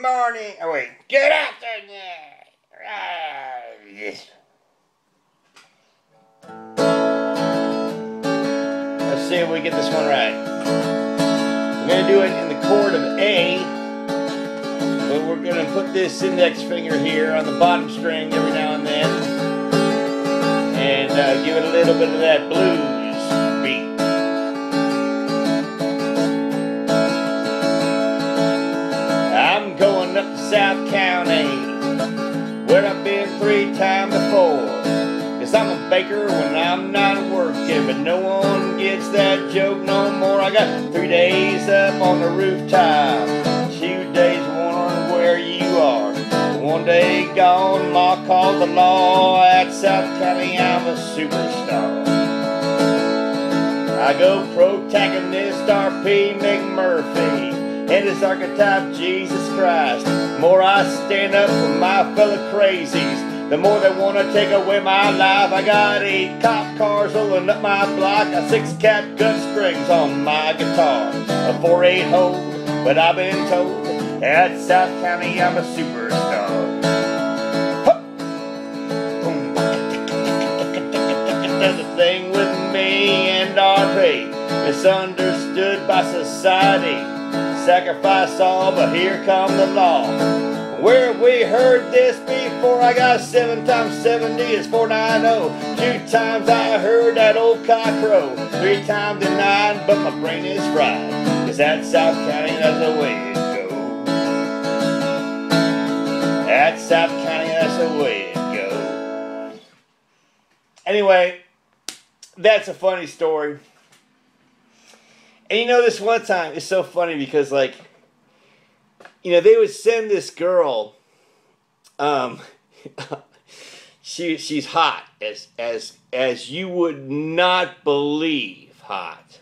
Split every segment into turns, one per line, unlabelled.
morning. Oh, wait. Good afternoon. Let's see if we get this one right. I'm going to do it in the chord of A, but we're going to put this index finger here on the bottom string every now and then, and give it a little bit of that blues beat. I'm going up to South County, where I've been 3 times before. 'Cause I'm a baker when I'm not working, but no one gets that joke no more. I got 3 days up on the rooftop, 2 days wondering where you are. 1 day gone, Ma called the law. At South County, I'm a superstar. I go protagonist R.P. McMurphy and his archetype Jesus Christ. The more I stand up for my fellow crazies, the more they want to take away my life. I got 8 cop cars rolling up my block, a 6 catgut strings on my guitar, a 4/8 hold, but I've been told at South County I'm a superstar. The thing with me and R.P. misunderstood by society. Sacrifice all, but here come the law. Where have we heard this before? I got 7 times 70 is 490. 2 times I heard that old cock crow. 3 times to 9, but my brain is fried. 'Cause that's South County, that's the way it goes. That's South County, that's the way it goes. Anyway, that's a funny story. And you know, this one time, it's so funny because, like, you know, they would send this girl, she's hot, as you would not believe hot.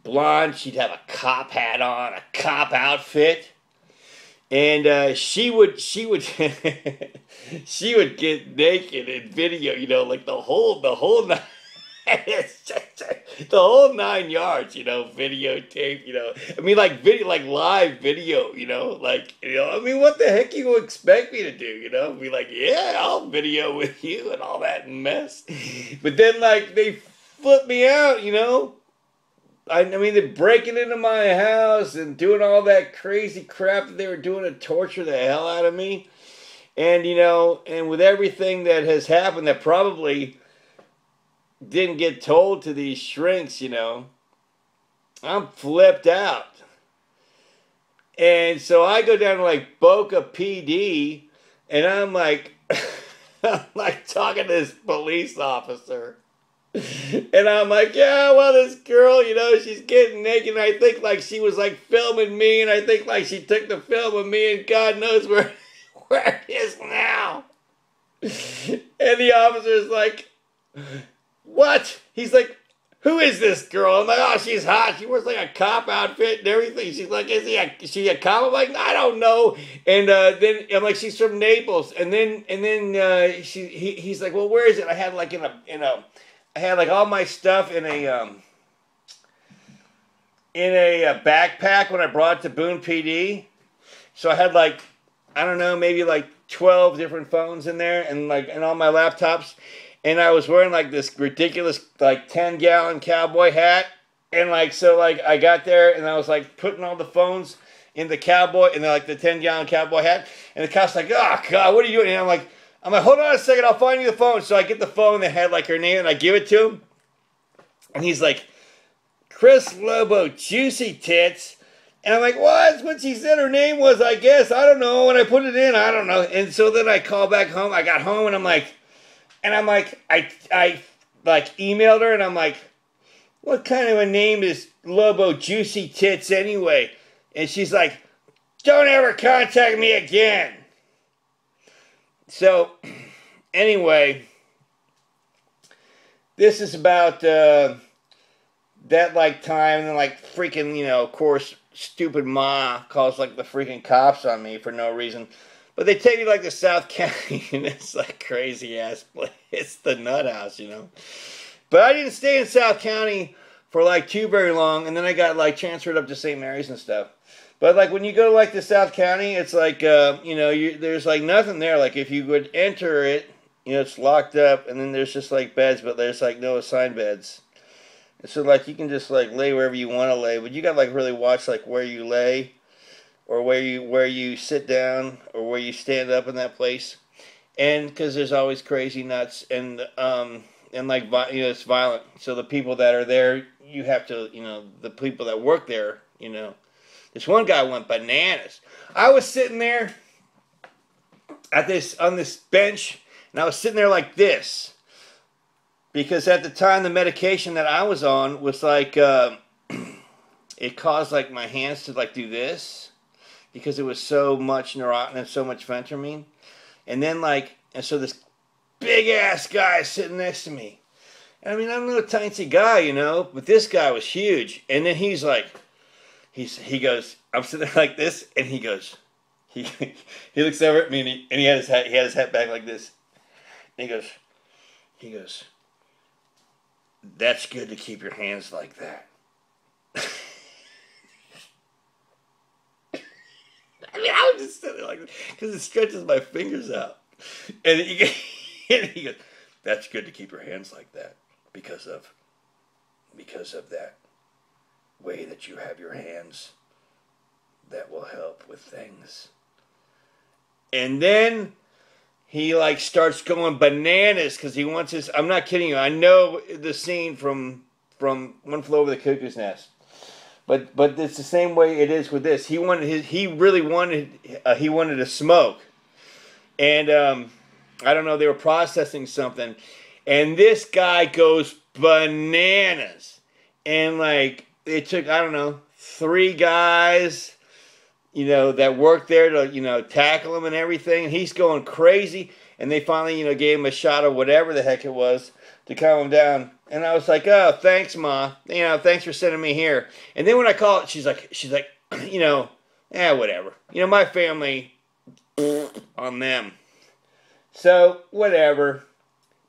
Blonde, she'd have a cop hat on, a cop outfit, and she would she would get naked in video, you know, like the whole night. The whole 9 yards, you know, videotape, you know. I mean, like video, like live video, you know, like, you know. I mean, what the heck you expect me to do, you know? Be like, yeah, I'll video with you and all that mess. But then, like, they flip me out, you know. I mean, they're breaking into my house and doing all that crazy crap that they were doing to torture the hell out of me. And, you know, and with everything that has happened that probably didn't get told to these shrinks, you know, I'm flipped out. And so I go down to like Boca PD, and I'm like, I'm like talking to this police officer. And I'm like, yeah, well, this girl, you know, she's getting naked, and I think like she was like filming me, and I think like she took the film of me, and God knows where it is now. And the officer's like, what? He's like, who is this girl? I'm like, oh, she's hot. She wears like a cop outfit and everything. She's like, is she a cop? I'm like, I don't know. And then I'm like, she's from Naples. And then he's like, well, where is it? I had like I had like all my stuff in a backpack when I brought it to Boone PD. So I had like, I don't know, maybe like 12 different phones in there, and all my laptops. And I was wearing like this ridiculous like 10-gallon cowboy hat. And like, so like I got there and I was like putting all the phones in the cowboy, and like the 10-gallon cowboy hat. And the cop's like, oh God, what are you doing? And I'm like, hold on a second, I'll find you the phone. So I get the phone that had like her name, and I give it to him. And he's like, Chris Lobo, Juicy Tits. And I'm like, what she said her name was, I guess. I don't know. When I put it in, I don't know. And so then I call back home. I got home and I'm like, I like emailed her, and I'm like, what kind of a name is Lobo Juicy Tits anyway? And she's like, don't ever contact me again. So, anyway, this is about that like time, and then like freaking, you know, of course, stupid Ma calls like the freaking cops on me for no reason. But they take me like to South County, and it's like crazy ass place. It's the nut house, you know. But I didn't stay in South County for like too very long, and then I got like transferred up to St. Mary's and stuff. But like when you go to like the South County, it's like there's like nothing there. Like if you would enter it, it's locked up, and then there's just like beds, but there's like no assigned beds. And so like you can just like lay wherever you want to lay, but you got to like really watch like where you lay, or where you sit down, or where you stand up in that place, and because there's always crazy nuts and like it's violent. So the people that are there, you have to the people that work there, This one guy went bananas. I was sitting there on this bench, and I was sitting there like this, because at the time the medication that I was on was like it caused like my hands to like do this, because it was so much Neurontin and so much phentermine, and then so this big ass guy sitting next to me. And I mean, I'm no tiny guy, but this guy was huge. And then he's like, he goes, I'm sitting there like this, and he goes, he looks over at me, and he had his hat back like this. And he goes, that's good to keep your hands like that. I mean, I was just sitting there like this, because it stretches my fingers out. And he goes, that's good to keep your hands like that, because of that way that you have your hands, that will help with things. And then he like starts going bananas, because he wants his, I'm not kidding you, I know the scene from One Flew Over the Cuckoo's Nest. But it's the same way it is with this. He really wanted to smoke. And I don't know, they were processing something. And this guy goes bananas. And like it took, I don't know, 3 guys, that worked there to, tackle him and everything. And he's going crazy. And they finally, gave him a shot of whatever the heck it was to calm him down. And I was like, oh, thanks, Ma. Thanks for sending me here. And then when I called, she's like, whatever. My family, on them. So, whatever.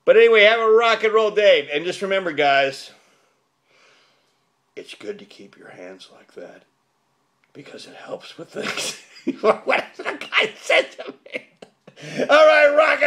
But anyway, have a rock and roll day. And just remember, guys, it's good to keep your hands like that, because it helps with things. What the guy said to me. All right, rock on.